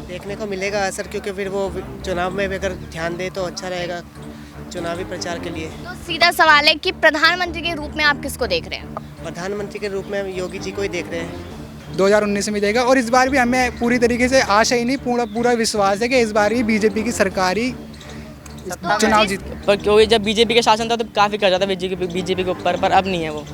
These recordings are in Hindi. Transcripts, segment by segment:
देखने को मिलेगा असर, क्योंकि फिर वो चुनाव में भी अगर ध्यान दे तो अच्छा रहेगा चुनावी प्रचार के लिए। तो सीधा सवाल है कि प्रधानमंत्री के रूप में आप किसको देख रहे हैं? प्रधानमंत्री के रूप में हम योगी जी को ही देख रहे हैं। 2019 में देगा और इस बार भी हमें पूरी तरीके से आशा ही नहीं, पूरा विश्वास है कि इस बार भी बीजेपी की सरकार ही चुनाव जीत। पर क्योंकि जब बीजेपी का शासन था तो काफ़ी कर जाता बीजेपी के ऊपर, पर अब नहीं है वो।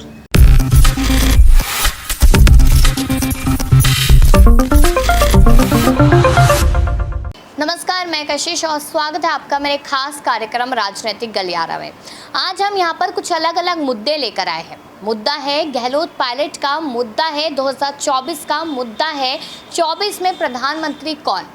नमस्कार, मैं कशिश और स्वागत है आपका मेरे खास कार्यक्रम राजनीतिक गलियारा में। आज हम यहाँ पर कुछ अलग अलग मुद्दे लेकर आए हैं। मुद्दा है गहलोत पायलट का, मुद्दा है 2024 का, मुद्दा है 24 में प्रधानमंत्री कौन।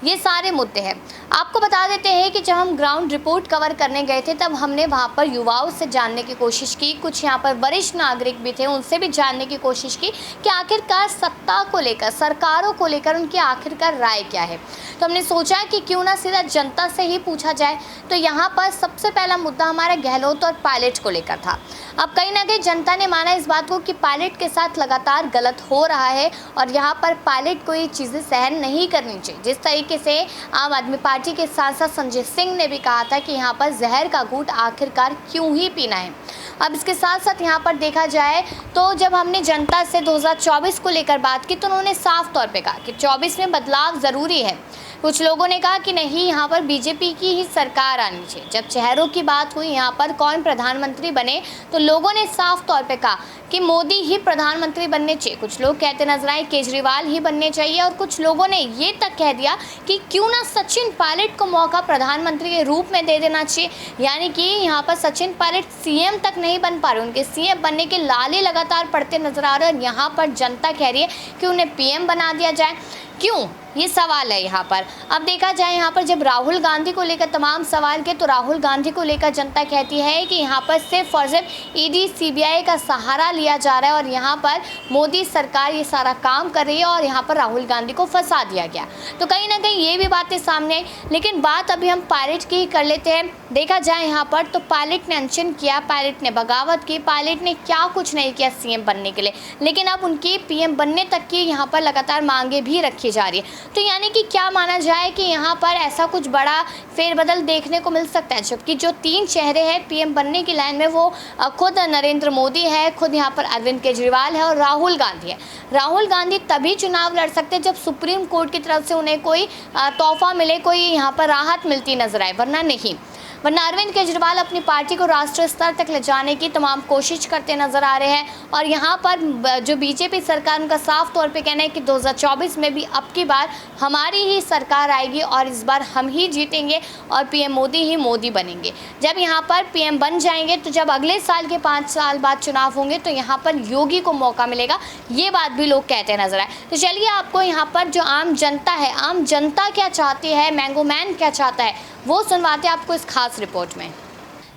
ये सारे मुद्दे हैं। आपको बता देते हैं कि जब हम ग्राउंड रिपोर्ट कवर करने गए थे तब हमने वहाँ पर युवाओं से जानने की कोशिश की, कुछ यहाँ पर वरिष्ठ नागरिक भी थे, उनसे भी जानने की कोशिश की कि आखिरकार सत्ता को लेकर, सरकारों को लेकर उनकी आखिरकार राय क्या है। तो हमने सोचा कि क्यों ना सीधा जनता से ही पूछा जाए। तो यहाँ पर सबसे पहला मुद्दा हमारा गहलोत और पायलट को लेकर था। अब कहीं ना कहीं जनता ने माना इस बात को कि पायलट के साथ लगातार गलत हो रहा है और यहाँ पर पायलट को ये चीज़ें सहन नहीं करनी चाहिए। जिस तरीके से आम आदमी पार्टी के सांसद संजय सिंह ने भी कहा था कि यहाँ पर जहर का घूंट आखिरकार क्यों ही पीना है। अब इसके साथ साथ यहाँ पर देखा जाए तो जब हमने जनता से 2024 को लेकर बात की तो उन्होंने साफ तौर पे कहा कि 24 में बदलाव ज़रूरी है। कुछ लोगों ने कहा कि नहीं, यहाँ पर बीजेपी की ही सरकार आनी चाहिए। जब चेहरों की बात हुई यहाँ पर कौन प्रधानमंत्री बने तो लोगों ने साफ तौर पे कहा कि मोदी ही प्रधानमंत्री बनने चाहिए। कुछ लोग कहते नजर आए केजरीवाल ही बनने चाहिए और कुछ लोगों ने ये तक कह दिया कि क्यों ना सचिन पायलट को मौका प्रधानमंत्री के रूप में दे देना चाहिए। यानी कि यहाँ पर सचिन पायलट सीएम तक नहीं बन पा रहे, उनके सीएम बनने के लाले लगातार पड़ते नजर आ रहे हैं और यहाँ पर जनता कह रही है कि उन्हें पीएम बना दिया जाए। क्यों, ये सवाल है यहाँ पर। अब देखा जाए यहाँ पर जब राहुल गांधी को लेकर तमाम सवाल के तो राहुल गांधी को लेकर जनता कहती है कि यहाँ पर सिर्फ और सिर्फ ईडी सीबीआई का सहारा लिया जा रहा है और यहाँ पर मोदी सरकार ये सारा काम कर रही है और यहाँ पर राहुल गांधी को फंसा दिया गया। तो कहीं ना कहीं ये भी बातें सामने आई। लेकिन बात अभी हम पायलट की ही कर लेते हैं। देखा जाए यहाँ पर तो पायलट ने अनशन किया, पायलट ने बगावत की, पायलट ने क्या कुछ नहीं किया सीएम बनने के लिए, लेकिन अब उनकी पीएम बनने तक की यहाँ पर लगातार मांगे भी रखी जा रही है। तो यानी कि क्या माना जाए कि यहाँ पर ऐसा कुछ बड़ा फेरबदल देखने को मिल सकता है। जबकि जो तीन चेहरे हैं पीएम बनने की लाइन में वो खुद नरेंद्र मोदी है, खुद यहाँ पर अरविंद केजरीवाल है और राहुल गांधी है। राहुल गांधी तभी चुनाव लड़ सकते हैं जब सुप्रीम कोर्ट की तरफ से उन्हें कोई तोहफा मिले, कोई यहाँ पर राहत मिलती नजर आए, वरना नहीं। वरना अरविंद केजरीवाल अपनी पार्टी को राष्ट्रीय स्तर तक ले जाने की तमाम कोशिश करते नजर आ रहे हैं और यहाँ पर जो बीजेपी सरकार उनका साफ तौर पे कहना है कि 2024 में भी अब की बार हमारी ही सरकार आएगी और इस बार हम ही जीतेंगे और पीएम मोदी ही मोदी बनेंगे। जब यहाँ पर पीएम बन जाएंगे तो जब अगले साल के 5 साल बाद चुनाव होंगे तो यहाँ पर योगी को मौका मिलेगा, ये बात भी लोग कहते नजर आए। तो चलिए आपको यहाँ पर जो आम जनता है, आम जनता क्या चाहती है, मैंगो मैन क्या चाहता है, वो सुनवाते हैं आपको इस खास रिपोर्ट में।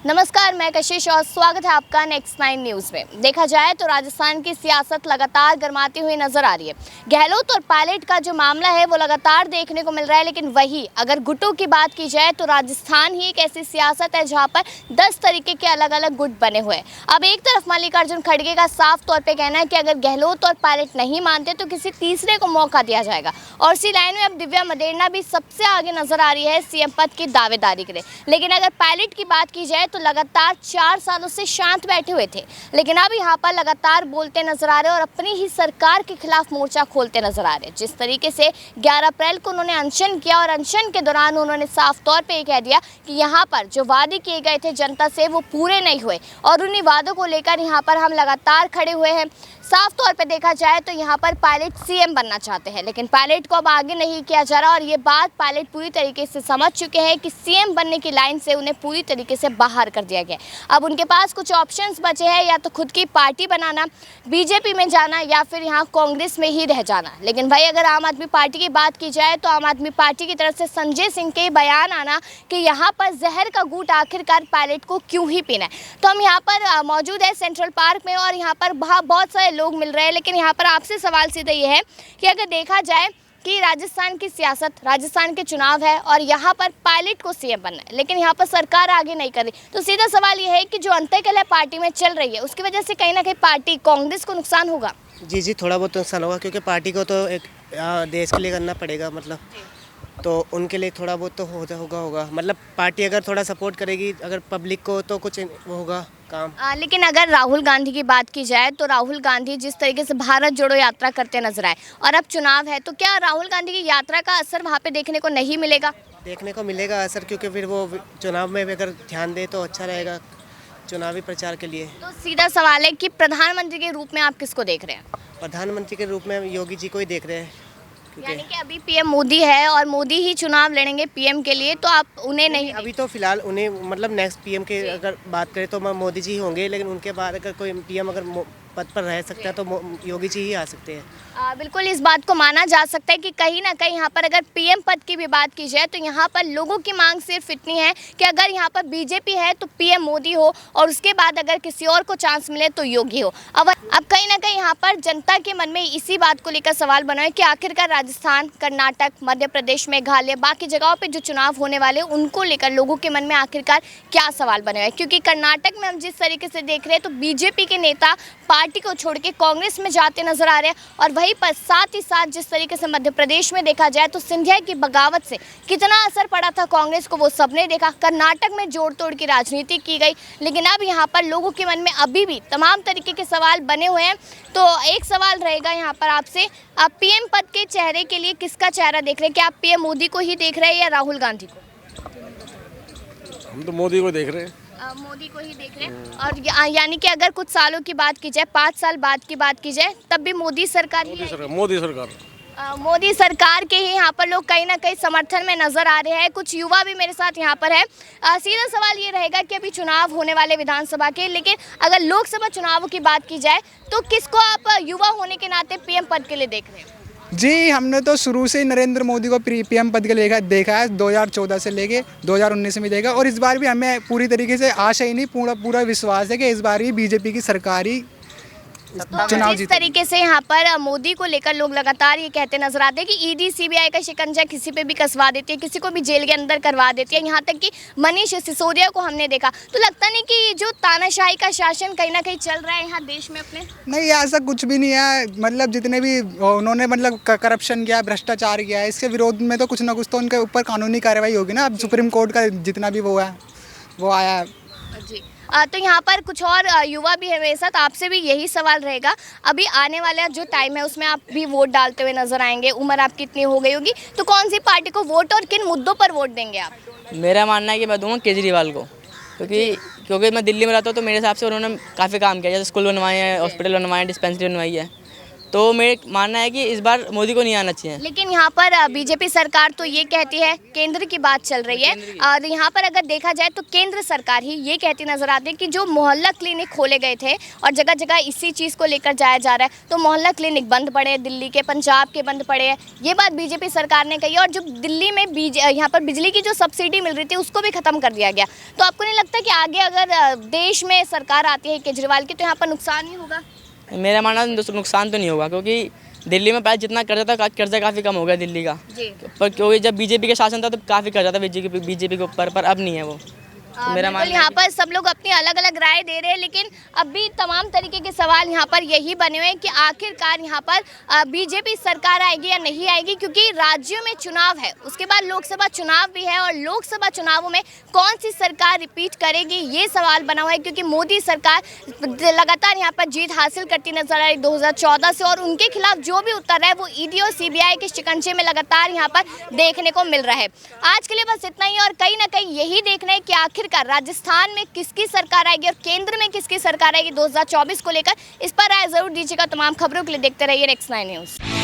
नमस्कार, मैं कशिश और स्वागत है आपका नेक्स्ट 9 न्यूज़ में। देखा जाए तो राजस्थान की सियासत लगातार गर्माती हुई नजर आ रही है। गहलोत और पायलट का जो मामला है वो लगातार देखने को मिल रहा है, लेकिन वही अगर गुटों की बात की जाए तो राजस्थान ही एक ऐसी सियासत है जहां पर 10 तरीके के अलग अलग गुट बने हुए हैं। अब एक तरफ मल्लिकार्जुन खड़गे का साफ तौर पर कहना है कि अगर गहलोत और पायलट नहीं मानते तो किसी तीसरे को मौका दिया जाएगा और इसी लाइन में अब दिव्या मदेरणा भी सबसे आगे नजर आ रही है सीएम पद की दावेदारी के लिए। लेकिन अगर पायलट की बात की जाए तो लगातार 4 सालों से शांत बैठे हुए थे, लेकिन अब यहाँ पर लगातार बोलते नजर आ रहे हैं और अपनी ही सरकार के खिलाफ मोर्चा खोलते नजर आ रहे हैं। जिस तरीके से 11 अप्रैल को उन्होंने अनशन किया और अनशन के दौरान उन्होंने साफ तौर पे ये कह दिया कि यहाँ पर जो वादे किए गए थे जनता से वो पूरे नहीं हुए और उन्हीं वादों को लेकर यहाँ पर हम लगातार खड़े हुए हैं। साफ तौर पे देखा जाए तो यहाँ पर पायलट सीएम बनना चाहते हैं, लेकिन पायलट को अब आगे नहीं किया जा रहा और ये बात पायलट पूरी तरीके से समझ चुके हैं कि सीएम बनने की लाइन से उन्हें पूरी तरीके से बाहर कर दिया गया। अब उनके पास कुछ ऑप्शंस बचे हैं, या तो खुद की पार्टी बनाना, बीजेपी में जाना या फिर यहाँ कांग्रेस में ही रह जाना। लेकिन भाई अगर आम आदमी पार्टी की बात की जाए तो आम आदमी पार्टी की तरफ से संजय सिंह के बयान आना कि यहाँ पर जहर का घूंट आखिरकार पायलट को क्यों ही पीना है। तो हम यहाँ पर मौजूद है सेंट्रल पार्क में और यहाँ पर बहुत सारे लोग मिल रहे हैं, लेकिन यहाँ पर आपसे सवाल सीधा ये है कि अगर देखा जाए कि राजस्थान की सियासत, राजस्थान के चुनाव है और यहाँ पर पायलट को सीएम बनना है, लेकिन यहाँ पर सरकार आगे नहीं कर रही, तो सीधा सवाल ये है कि जो अंतःकलह पार्टी में चल रही है उसकी वजह से कहीं ना कहीं पार्टी कांग्रेस को नुकसान होगा। जी, थोड़ा बहुत नुकसान होगा, क्योंकि पार्टी को तो एक देश के लिए करना पड़ेगा, मतलब तो उनके लिए थोड़ा बहुत तो होगा मतलब पार्टी अगर थोड़ा सपोर्ट करेगी अगर पब्लिक को तो कुछ वो होगा काम। लेकिन अगर राहुल गांधी की बात की जाए तो राहुल गांधी जिस तरीके से भारत जोड़ो यात्रा करते नजर आए और अब चुनाव है, तो क्या राहुल गांधी की यात्रा का असर वहाँ पे देखने को नहीं मिलेगा? देखने को मिलेगा असर, क्योंकि फिर वो चुनाव में भी अगर ध्यान दे तो अच्छा रहेगा चुनावी प्रचार के लिए। तो सीधा सवाल है कि प्रधानमंत्री के रूप में आप किसको देख रहे हैं? प्रधानमंत्री के रूप में योगी जी को ही देख रहे हैं, क्योंकि यानी कि अभी पीएम मोदी है और मोदी ही चुनाव लड़ेंगे पीएम के लिए, तो आप उन्हें नहीं? अभी तो फिलहाल उन्हें मतलब नेक्स्ट पीएम के अगर बात करें तो मोदी जी ही होंगे, लेकिन उनके बाद अगर कोई पीएम अगर पद पर रह सकता है तो योगी जी ही आ सकते हैं। बिल्कुल इस बात को माना जा सकता है कि कहीं ना कहीं यहाँ पर अगर पीएम पद की भी बात की जाए तो यहाँ पर लोगों की मांग सिर्फ इतनी है कि अगर यहाँ पर बीजेपी है तो पीएम मोदी हो और उसके बाद अगर किसी और को चांस मिले तो योगी हो। अब कहीं ना कहीं यहाँ पर जनता के मन में इसी बात को लेकर सवाल बना है कि आखिरकार राजस्थान, कर्नाटक, मध्य प्रदेश, मेघालय, बाकी जगहों पर जो चुनाव होने वाले उनको लेकर लोगों के मन में आखिरकार क्या सवाल बने हुए हैं। क्योंकि कर्नाटक में हम जिस तरीके से देख रहे हैं तो बीजेपी के नेता पार्टी को छोड़ के कांग्रेस में जाते नजर आ रहे हैं, और वहीं पर साथ ही साथ जिस तरीके से मध्य प्रदेश में देखा जाए तो सिंधिया की बगावत से कितना असर पड़ा था कांग्रेस को वो सबने देखा। कर्नाटक में जोड़ तोड़ की राजनीति की गई, लेकिन अब यहाँ पर लोगों के मन में अभी भी तमाम तरीके के सवाल बने हुए हैं। तो एक सवाल रहेगा यहाँ पर आपसे, आप पीएम पद के चेहरे के लिए किसका चेहरा देख रहे हैं? क्या आप पीएम मोदी को ही देख रहे हैं या राहुल गांधी को? हम तो मोदी को देख रहे हैं। मोदी को ही देख रहे हैं। और यानी कि अगर कुछ सालों की बात की जाए, 5 साल बाद की बात की जाए, तब भी मोदी सरकार ही आएगी? मोदी सरकार के ही यहाँ पर लोग कहीं ना कहीं समर्थन में नजर आ रहे हैं। कुछ युवा भी मेरे साथ यहाँ पर है। सीधा सवाल ये रहेगा कि अभी चुनाव होने वाले विधानसभा के, लेकिन अगर लोकसभा चुनावों की बात की जाए तो किसको आप युवा होने के नाते पीएम पद के लिए देख रहे हैं? जी, हमने तो शुरू से ही नरेंद्र मोदी को पीएम पद के लिए देखा है, 2014 से लेके 2019 में देखा, और इस बार भी हमें पूरी तरीके से आशा ही नहीं पूरा विश्वास है कि इस बार भी बीजेपी की सरकार ही चुनाव जिस तरीके से यहाँ पर मोदी को लेकर लोग लगातार ये कहते नजर आते हैं कि ईडी सीबीआई का शिकंजा किसी पे भी कसवा देती है, किसी को भी जेल के अंदर करवा देती है, यहाँ तक कि मनीष सिसोदिया को हमने देखा। तो लगता नहीं कि जो तानाशाही का शासन कहीं ना कहीं चल रहा है यहाँ देश में अपने? नहीं, ऐसा कुछ भी नहीं है। मतलब जितने भी उन्होंने मतलब करप्शन किया, भ्रष्टाचार किया है, इसके विरोध में तो कुछ ना कुछ तो उनके ऊपर कानूनी कार्रवाई होगी ना। अब सुप्रीम कोर्ट का जितना भी वो है वो आया है जी। तो यहाँ पर कुछ और युवा भी है मेरे साथ, आपसे भी यही सवाल रहेगा। अभी आने वाला जो टाइम है उसमें आप भी वोट डालते हुए नजर आएंगे, उम्र आपकी इतनी हो गई होगी, तो कौन सी पार्टी को वोट और किन मुद्दों पर वोट देंगे आप? मेरा मानना है कि मैं दूंगा केजरीवाल को, क्योंकि मैं दिल्ली में रहता हूँ तो मेरे हिसाब से उन्होंने काफ़ी काम किया, जैसे स्कूल बनवाए हैं, हॉस्पिटल बनवाए हैं, डिस्पेंसरी बनवाई है। तो मेरा मानना है कि इस बार मोदी को नहीं आना चाहिए। लेकिन यहाँ पर बीजेपी सरकार तो ये कहती है, केंद्र की बात चल रही है, और यहाँ पर अगर देखा जाए तो केंद्र सरकार ही ये कहती नजर आती है कि जो मोहल्ला क्लिनिक खोले गए थे और जगह जगह इसी चीज़ को लेकर जाया जा रहा है, तो मोहल्ला क्लिनिक बंद पड़े, दिल्ली के, पंजाब के बंद पड़े हैं। ये बात बीजेपी सरकार ने कही, और जो दिल्ली में यहाँ पर बिजली की जो सब्सिडी मिल रही थी उसको भी ख़त्म कर दिया गया। तो आपको नहीं लगता कि आगे अगर देश में सरकार आती है केजरीवाल की तो यहाँ पर नुकसान ही होगा? मेरा मानना नुकसान तो नहीं होगा, क्योंकि दिल्ली में पहले जितना कर्जा था, कर्जा काफ़ी कम हो गया दिल्ली का जी। पर क्योंकि जब बीजेपी के शासन था तो काफ़ी कर्जा था बीजेपी के ऊपर, पर अब नहीं है वो। मेरा मानना यहाँ पर सब लोग अपनी अलग अलग राय दे रहे हैं, लेकिन अभी तमाम तरीके के सवाल यहाँ पर यही बने हुए हैं कि आखिरकार यहाँ पर बीजेपी सरकार आएगी या नहीं आएगी, क्योंकि राज्यों में चुनाव है, उसके बाद लोकसभा चुनाव भी है, और लोकसभा चुनावों में कौन सी सरकार रिपीट करेगी ये सवाल बना हुआ है। क्योंकि मोदी सरकार लगातार यहाँ पर जीत हासिल करती नजर आ रही 2014 से, और उनके खिलाफ जो भी उतर रहा है वो ईडी और सीबीआई के शिकंजे में लगातार यहाँ पर देखने को मिल रहा है। आज के लिए बस इतना ही, और कहीं ना कहीं यही देखना है कि आखिरकार राजस्थान में किसकी सरकार आएगी और केंद्र में किसकी सरकार आएगी 2024 को लेकर। इस पर राय जरूर दीजिएगा। तमाम खबरों के लिए देखते रहिए नेक्स्ट 9 न्यूज़।